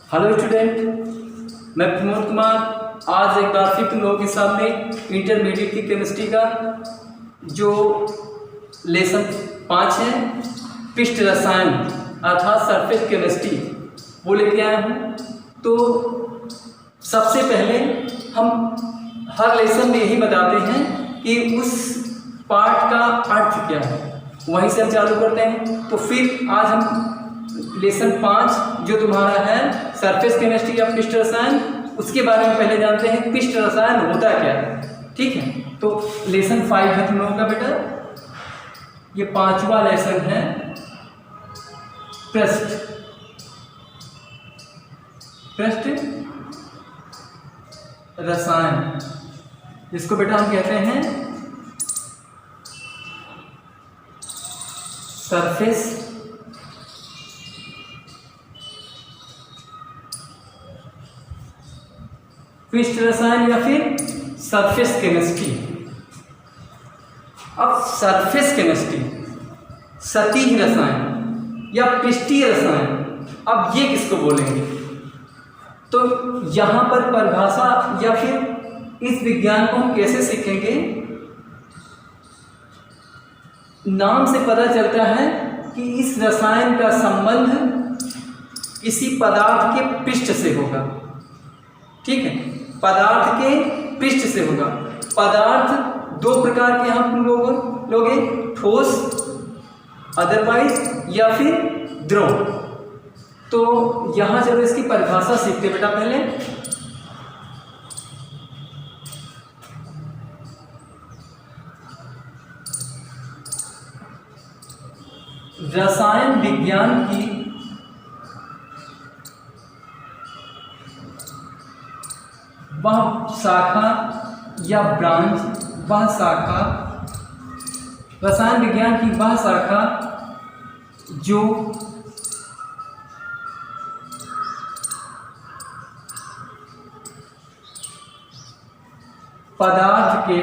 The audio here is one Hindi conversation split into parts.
हेलो स्टूडेंट, मैं प्रमोद कुमार आज एक बार फिर तुम लोगों के सामने इंटरमीडिएट की केमिस्ट्री का जो लेसन 5 है पृष्ठ रसायन अर्थात सरफेस केमिस्ट्री वो लेके आया हूँ। तो सबसे पहले हम हर लेसन में यही बताते हैं कि उस पार्ट का अर्थ क्या है, वहीं से हम चालू करते हैं। तो फिर आज हम लेसन 5 जो तुम्हारा है सरफेस केमिस्ट्री या पृष्ठ रसायन, उसके बारे में पहले जानते हैं पृष्ठ रसायन होता क्या है। ठीक है, तो लेसन 5 है तुम लोगों का बेटा, ये 5वां लेसन है पृष्ठ रसायन, जिसको बेटा हम कहते हैं सरफेस पृष्ठ रसायन या फिर सरफेस केमिस्ट्री। अब सरफेस केमिस्ट्री, सतही रसायन या पृष्ठीय रसायन, अब ये किसको बोलेंगे? तो यहाँ पर परिभाषा या फिर इस विज्ञान को हम कैसे सीखेंगे? नाम से पता चलता है कि इस रसायन का संबंध किसी पदार्थ के पृष्ठ से होगा। ठीक है, पदार्थ के पृष्ठ से होगा। पदार्थ 2 प्रकार के हम लोगे, ठोस अदरवाइज या फिर द्रव। तो यहाँ चलो इसकी परिभाषा सीखते बेटा। पहले रसायन विज्ञान की वह शाखा या ब्रांच, वह शाखा, रसायन विज्ञान की वह शाखा जो पदार्थ के,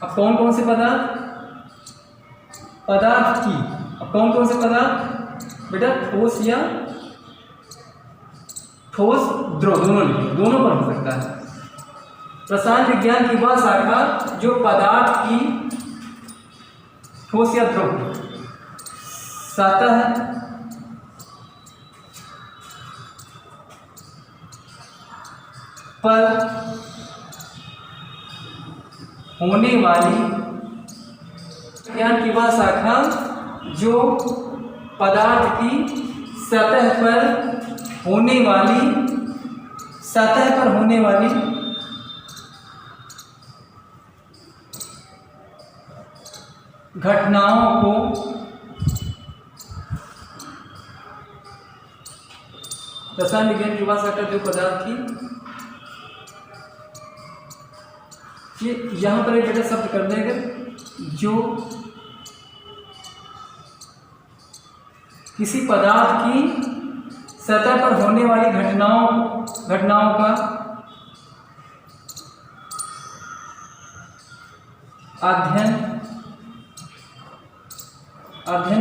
अब कौन कौन से पदार्थ की, अब कौन कौन से पदार्थ बेटा? ठोस या ठोस द्रव, दोनों पर हो सकता है। रसायन विज्ञान की वह शाखा जो पदार्थ की ठोस या द्रव सतह पर होने वाली, विज्ञान की वह शाखा जो पदार्थ की सतह पर होने वाली घटनाओं को रसायन विज्ञान की वह शाखा जो पदार्थ की, ये यहाँ पर एक बेटा शब्द कर देगा, जो किसी पदार्थ की सतह पर होने वाली घटनाओं का अध्ययन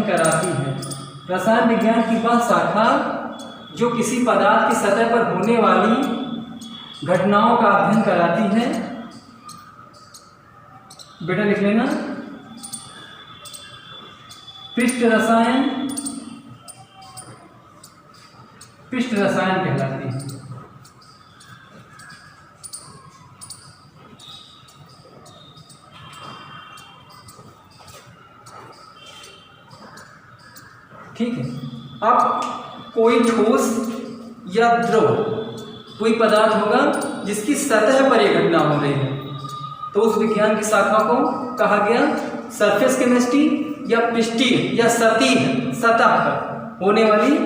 कराती है। रसायन विज्ञान की वह शाखा जो किसी पदार्थ की सतह पर होने वाली घटनाओं का अध्ययन कराती है। बेटा लिख लेना, पृष्ठ रसायन कहलाती है। ठीक है, अब कोई ठोस या द्रव, कोई पदार्थ होगा जिसकी सतह पर यह घटना हो रही है, तो उस विज्ञान की शाखा को कहा गया सरफेस केमिस्ट्री या पृष्ठीय या सतह पर होने वाली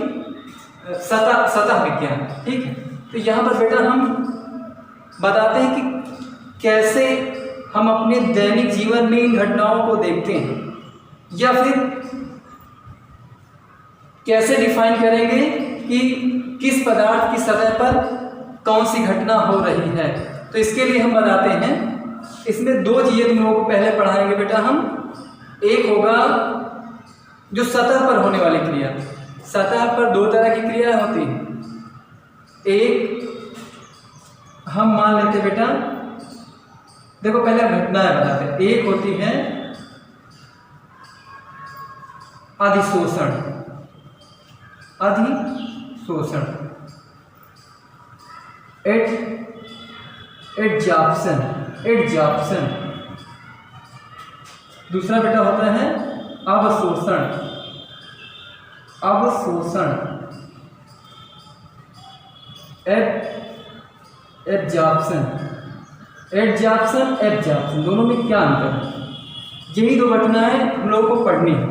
सतह विज्ञान। ठीक है, तो यहाँ पर बेटा हम बताते हैं कि कैसे हम अपने दैनिक जीवन में इन घटनाओं को देखते हैं, या फिर कैसे डिफाइन करेंगे कि किस पदार्थ की सतह पर कौन सी घटना हो रही है। तो इसके लिए हम बताते हैं, इसमें 2 चीज़ें तुम लोगों को पहले पढ़ाएंगे बेटा हम। एक होगा जो सतह पर होने वाली क्रिया, सतह पर दो तरह की क्रिया होती है। एक हम मान लेते बेटा, देखो पहले घटनाएं बताते हैं। एक होती है अधिशोषण, अधिशोषण, एडजॉर्प्शन, एडजॉर्प्शन। दूसरा बेटा होता है अवशोषण, अवशोषण, एब्जॉर्प्शन, एडजॉर्प्शन, एब्जॉर्प्शन। दोनों में क्या अंतर है? यही दो घटनाएं हम लोगों को पढ़नी है,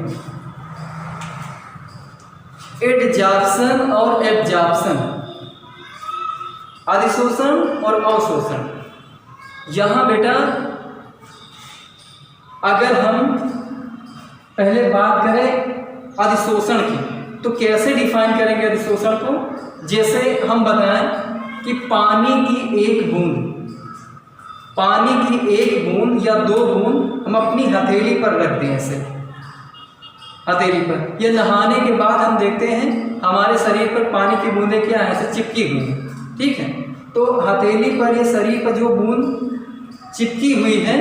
एडजॉर्प्शन और एब्जॉर्प्शन, अधिशोषण और अवशोषण। यहां बेटा अगर हम पहले बात करें अधिशोषण की, तो कैसे डिफाइन करेंगे अधिशोषण को? जैसे हम बताएं कि पानी की एक बूंद, पानी की एक बूंद या दो बूंद हम अपनी हथेली पर रख दें, ऐसे हथेली पर, या नहाने के बाद हम देखते हैं हमारे शरीर पर पानी की बूंदें क्या है, ऐसे चिपकी हुई है, ठीक है। तो हथेली पर या शरीर पर जो बूंद चिपकी हुई है,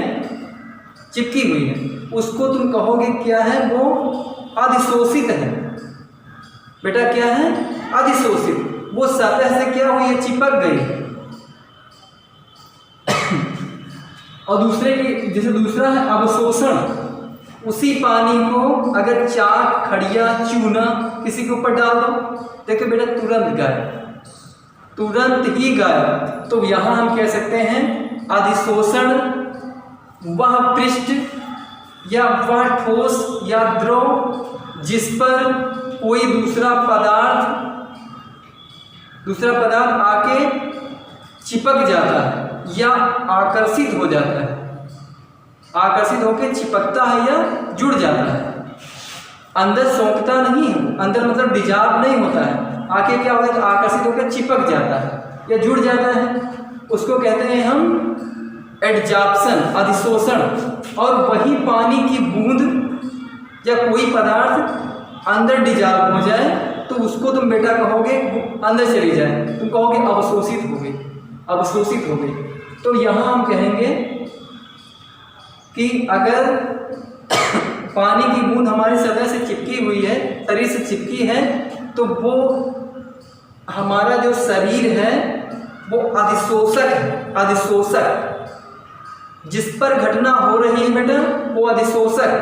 चिपकी हुई है, उसको तुम कहोगे क्या है? वो अधिशोषित है बेटा। क्या है? अधिशोषित। वो सतह से क्या हुई है? चिपक गई है। और दूसरे की, जैसे दूसरा है अवशोषण। उसी पानी को अगर चाक, खड़िया, चूना किसी के ऊपर डाल दो, देखो बेटा तुरंत गायब, तुरंत ही गायब। तो यहां हम कह सकते हैं अधिशोषण वह पृष्ठ या वह ठोस या द्रव जिस पर कोई दूसरा पदार्थ आके चिपक जाता है या आकर्षित हो जाता है, आकर्षित होकर चिपकता है या जुड़ जाता है। अंदर सोखता नहीं है, अंदर मतलब डिजॉल्व नहीं होता है, आके क्या होता है? आकर्षित होकर चिपक जाता है या जुड़ जाता है, उसको कहते हैं हम एडजॉर्प्शन, अधिशोषण। और वही पानी की बूंद या कोई पदार्थ अंदर डिजॉल्व हो जाए तो उसको तुम बेटा कहोगे अंदर चली जाए, तुम कहोगे अवशोषित हो गई, अवशोषित हो गई। तो यहाँ हम कहेंगे कि अगर पानी की बूंद हमारी सतह से चिपकी हुई है, शरीर से चिपकी है, तो वो हमारा जो शरीर है वो अधिशोषक है, अधिशोषक। जिस पर घटना हो रही है बेटा वो अधिशोषक,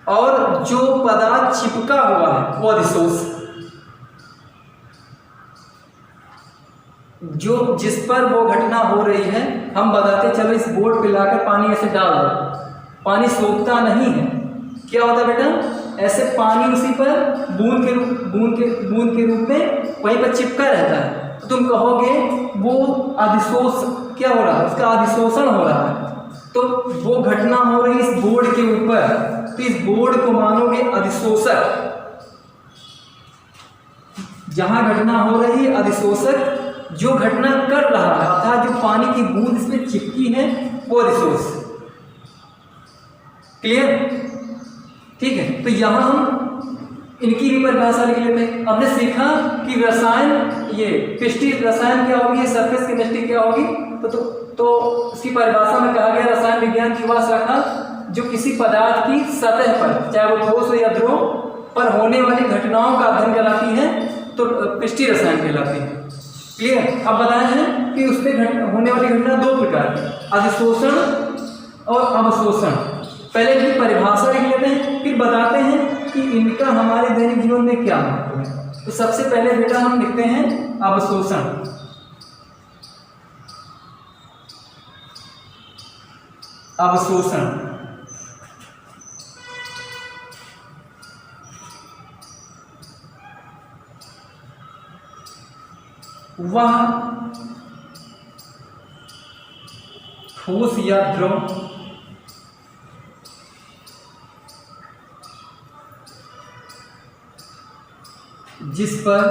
और जो पदार्थ चिपका हुआ है वो अधिशोष। जो जिस पर वो घटना हो रही है, हम बताते चलो इस बोर्ड पे लाकर पानी ऐसे डाल दो, पानी सोखता नहीं है, क्या होता है बेटा? ऐसे पानी उसी पर बूंद के रूप में वहीं पर चिपका रहता है। तो तुम कहोगे वो अधिशोष क्या हो रहा है? उसका अधिशोषण हो रहा है। तो वो घटना हो रही इस बोर्ड के ऊपर, तो इस बोर्ड को मानोगे अधिशोषक। जहां घटना हो रही है अधिशोषक, जो घटना कर रहा है अर्थात जो पानी की बूंद इसमें चिपकी है वो अधिशोष। क्लियर? ठीक है। तो यहां हम इनकी भी परिभाषा लिख लेते हैं। हमने सीखा कि रसायन, ये पिष्टी रसायन क्या होगी, सरफेस केमिस्ट्री क्या होगी। तो इसकी परिभाषा में कहा गया रसायन विज्ञान की वह शाखा जो किसी पदार्थ की सतह पर, चाहे वो ठोस हो या द्रव, पर होने वाली घटनाओं का अध्ययन कराती है, तो पिष्टी रसायन कहलाती है। क्लियर? अब बताए हैं कि उसमें होने वाली घटना दो प्रकार की, अधिशोषण और अवशोषण। पहले इनकी परिभाषा लिख लेते हैं, फिर बताते हैं कि इनका हमारे दैनिक जीवन में क्या महत्व है। तो सबसे पहले बेटा हम लिखते हैं अवशोषण। अवशोषण वह ठोस या द्रव जिस पर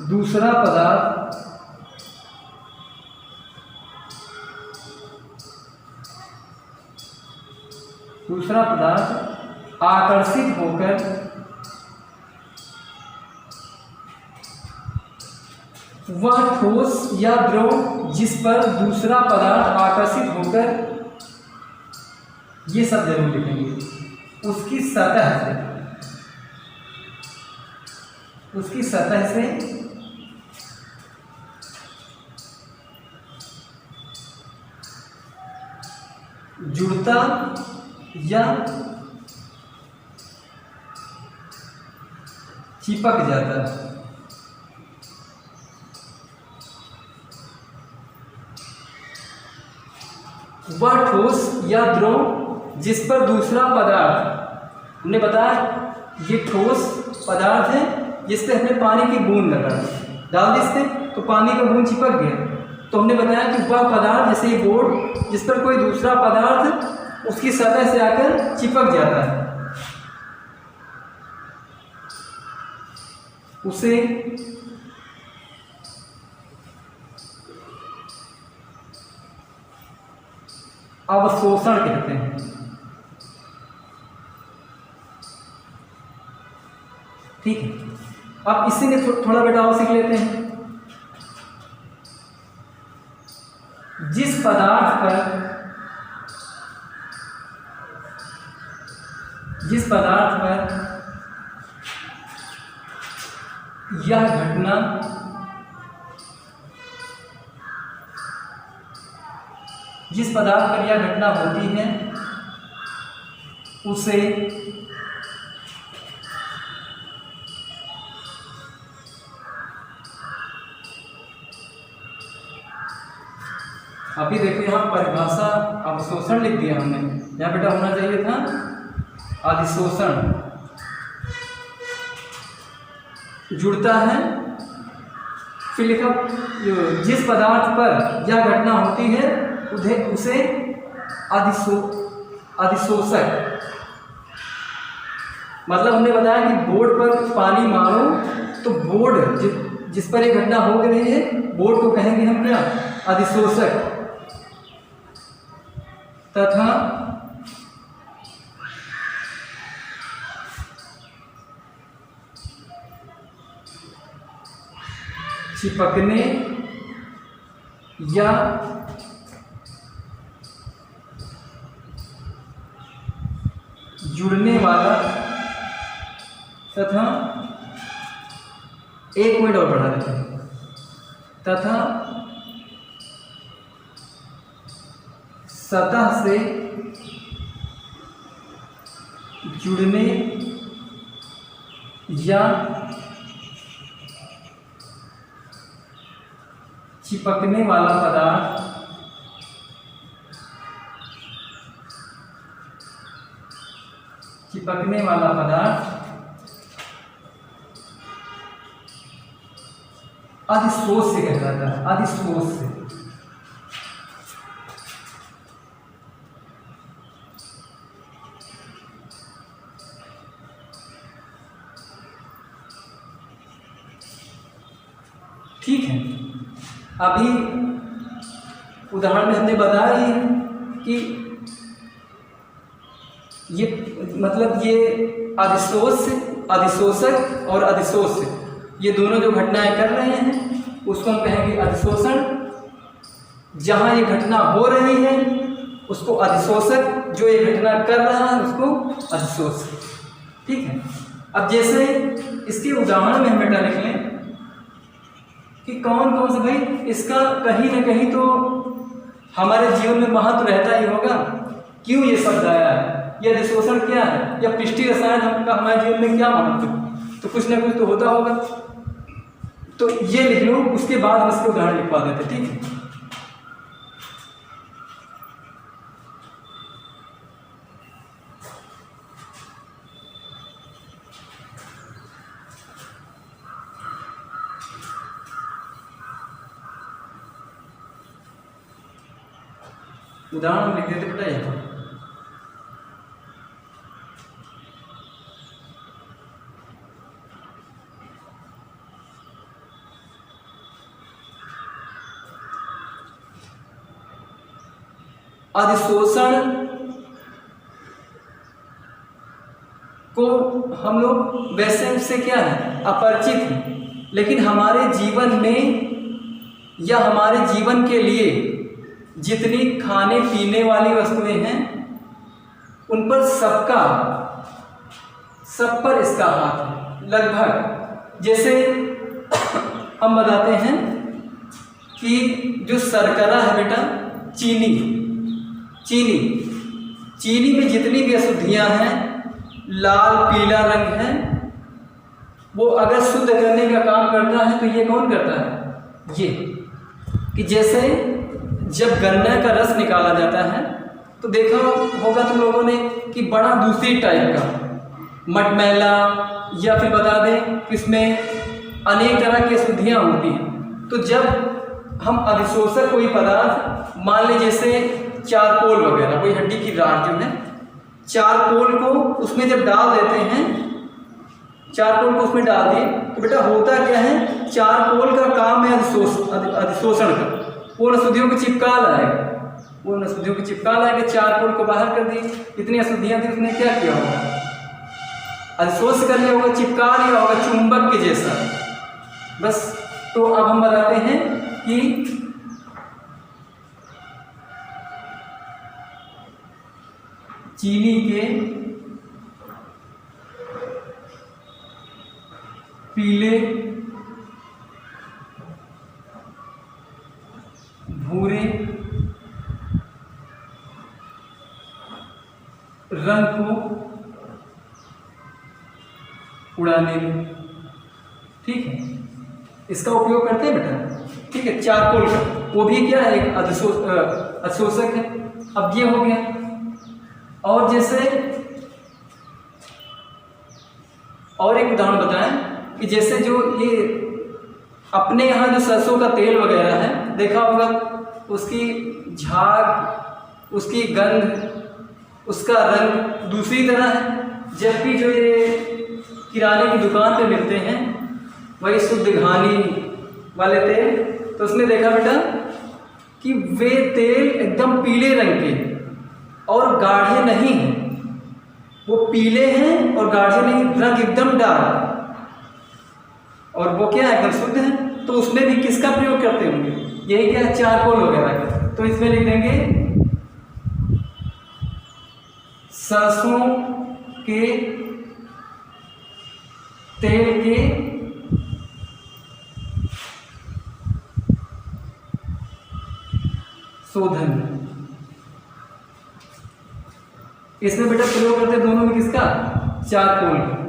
दूसरा पदार्थ दूसरा पदार्थ आकर्षित होकर वह ठोस या द्रव जिस पर दूसरा पदार्थ आकर्षित होकर, ये सब जरूर लिखेंगे, उसकी सतह से जुड़ता या चिपक जाता है। वह ठोस या द्रव जिस पर दूसरा पदार्थ, हमने बताया ये ठोस पदार्थ है जिस पे हमने पानी की बूंद डाल दी इससे, तो पानी का बूंद चिपक गया। तो हमने बताया कि वह पदार्थ, जैसे ये बोर्ड, जिस पर कोई दूसरा पदार्थ उसकी सतह से आकर चिपक जाता है, उसे अवशोषण कहते हैं। ठीक है, अब इसी में थोड़ा बेटा और सीख लेते हैं। जिस पदार्थ पर यह घटना होती है उसे अभी देखो यहाँ परिभाषा अवशोषण लिख दिया हमने, यहाँ बेटा होना चाहिए था अधिशोषण। जुड़ता है, फिर लिखा जिस पदार्थ पर यह घटना होती है उसे अधिशोषक। मतलब हमने बताया कि बोर्ड पर पानी मारो तो बोर्ड जिस पर यह घटना हो रही है, बोर्ड को कहेंगे हम क्या, अधिशोषक। तथा चिपकने या जुड़ने वाला, तथा एक मिनट और बढ़ा देते हैं, तथा सतह से जुड़ने या चिपकने वाला पदार्थ अधिशोष से कहा जाता है, अधिशोष से। ठीक है, अभी उदाहरण में हमने बताया ही कि ये मतलब ये अधिशोषक और अधिशोष, ये दोनों जो घटनाएं कर रहे हैं उसको हम कहेंगे अधिशोषण। जहाँ ये घटना हो रही है उसको अधिशोषक, जो ये घटना कर रहा है उसको अधिशोष। ठीक है, अब जैसे इसके उदाहरण में हम बेटा लिख लें कि कौन कौन से, भाई इसका कहीं ना कहीं तो हमारे जीवन में महत्व रहता ही होगा। क्यों ये शब्द आया है, ये अधिशोषण क्या है, या पृष्ठीय रसायन हमारे जीवन में क्या महत्व, तो कुछ ना कुछ तो होता होगा। तो ये लिख लो, उसके बाद हम इसके उदाहरण लिखवा देते। ठीक है, उदाहरण लिख देते बेटा यहाँ। अधिशोषण को हम लोग वैसे उससे क्या है अपरिचित हैं, लेकिन हमारे जीवन में या हमारे जीवन के लिए जितनी खाने पीने वाली वस्तुएं हैं उन पर सब पर इसका हाथ है लगभग। जैसे हम बताते हैं कि जो शर्करा है बेटा, चीनी में जितनी भी अशुद्धियां हैं, लाल पीला रंग है, वो अगर शुद्ध करने का काम करता है तो ये कौन करता है? ये कि जैसे जब गन्ने का रस निकाला जाता है तो देखा होगा तुम लोगों ने कि बड़ा दूसरी टाइप का मटमैला, या फिर बता दें कि इसमें अनेक तरह की अशुद्धियाँ होती हैं। तो जब हम अधिशोषक कोई पदार्थ, मान लीजिए जैसे चारकोल वगैरह, कोई हड्डी की राख जो है, चारकोल को उसमें जब डाल देते हैं, चारकोल को उसमें डाल दिए तो बेटा होता क्या है, चारकोल का काम है अधिशोषण का, वो अशुद्धियों को चिपका लाएगा, चारकोल को बाहर कर दी, इतनी अशुद्धियां थी उसने क्या किया होगा, अधिशोष कर लिया होगा, चिपका लिया होगा चुंबक के जैसा बस। तो अब हम बताते हैं कि चीनी के पीले, भूरे रंग को उड़ाने में, ठीक है, इसका उपयोग करते हैं बेटा, ठीक है, चारकोल का, वो भी क्या है, एक अधिशोषक है। अब ये हो गया। और जैसे और एक उदाहरण बताएं कि जैसे जो ये अपने यहाँ जो सरसों का तेल वगैरह है, देखा होगा उसकी झाग, उसकी गंध, उसका रंग दूसरी तरह है, जबकि जो ये किराने की दुकान पे मिलते हैं वही शुद्ध घानी वाले तेल, तो उसमें देखा बेटा कि वे तेल एकदम पीले रंग के और गाढ़े नहीं हैं, वो पीले हैं और गाढ़े नहीं, रंग एकदम डार्क, और वो क्या है, एकदम शुद्ध है। तो उसमें भी किसका प्रयोग करते होंगे, यही क्या है, चारकोल वगैरह का। तो इसमें लिख देंगे सरसों के तेल के शोधन। इसमें बेटा प्रयोग करते हैं दोनों में किसका, चारकोल का।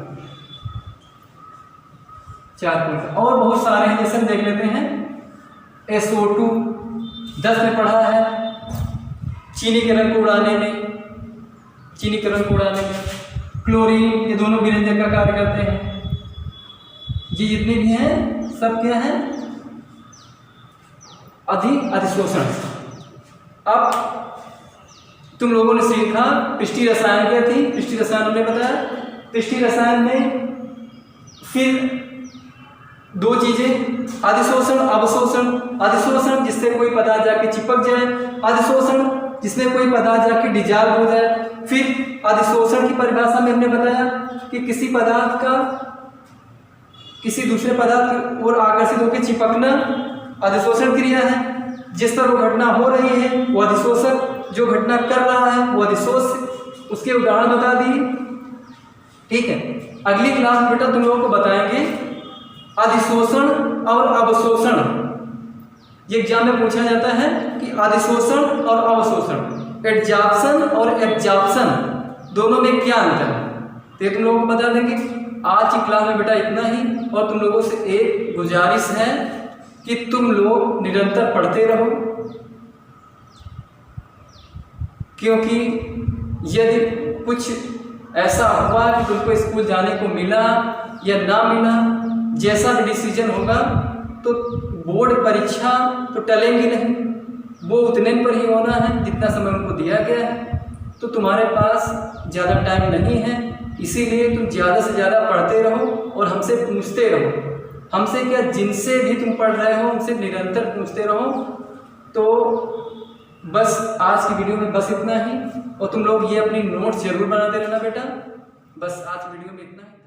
और बहुत सारे हैं, जैसे हम देख लेते हैं SO2 10 में पढ़ा है, चीनी के रंग को उड़ाने में, क्लोरीन, ये दोनों विरंजक का कार्य करते हैं। ये जितने भी हैं सब क्या है, अधिशोषण। अब तुम लोगों ने सीखा पृष्ठीय रसायन क्या थी, पृष्ठीय रसायन हमने बताया। पृष्ठीय रसायन में फिर दो चीजें, अधिशोषण, अवशोषण। अधिशोषण जिससे कोई पदार्थ जाके चिपक जाए, अवशोषण जिसमें कोई पदार्थ जाके डिजॉल्व हो जाए। फिर अधिशोषण की परिभाषा में हमने बताया कि किसी पदार्थ का किसी दूसरे पदार्थ की ओर आकर्षित होकर चिपकना अधिशोषण क्रिया है। जिस पर वो घटना हो रही है वो अधिशोषक, जो घटना कर रहा है वो अधिशोष। उसके उदाहरण बता दिए, ठीक है। अगली क्लास में बेटा तुम लोगों को बताएंगे अधिशोषण और अवशोषण। ये एग्जाम में पूछा जाता है कि अधिशोषण और अवशोषण, एडजॉर्प्शन और एब्जॉर्प्शन दोनों में क्या अंतर है, तो ये तुम लोगों को बता देंगे। आज की क्लास में बेटा इतना ही, और तुम लोगों से एक गुजारिश है कि तुम लोग निरंतर पढ़ते रहो, क्योंकि यदि कुछ ऐसा हुआ कि तुमको स्कूल जाने को मिला या ना मिला, जैसा भी डिसीजन होगा, तो बोर्ड परीक्षा तो टलेंगी नहीं, वो उतने पर ही होना है जितना समय उनको दिया गया है। तो तुम्हारे पास ज़्यादा टाइम नहीं है, इसीलिए तुम ज़्यादा से ज़्यादा पढ़ते रहो और हमसे पूछते रहो। हमसे क्या, जिनसे भी तुम पढ़ रहे हो उनसे निरंतर पूछते रहो। तो बस आज की वीडियो में बस इतना ही, और तुम लोग ये अपनी नोट्स जरूर बनाते रहना बेटा। बस आज वीडियो में इतना ही।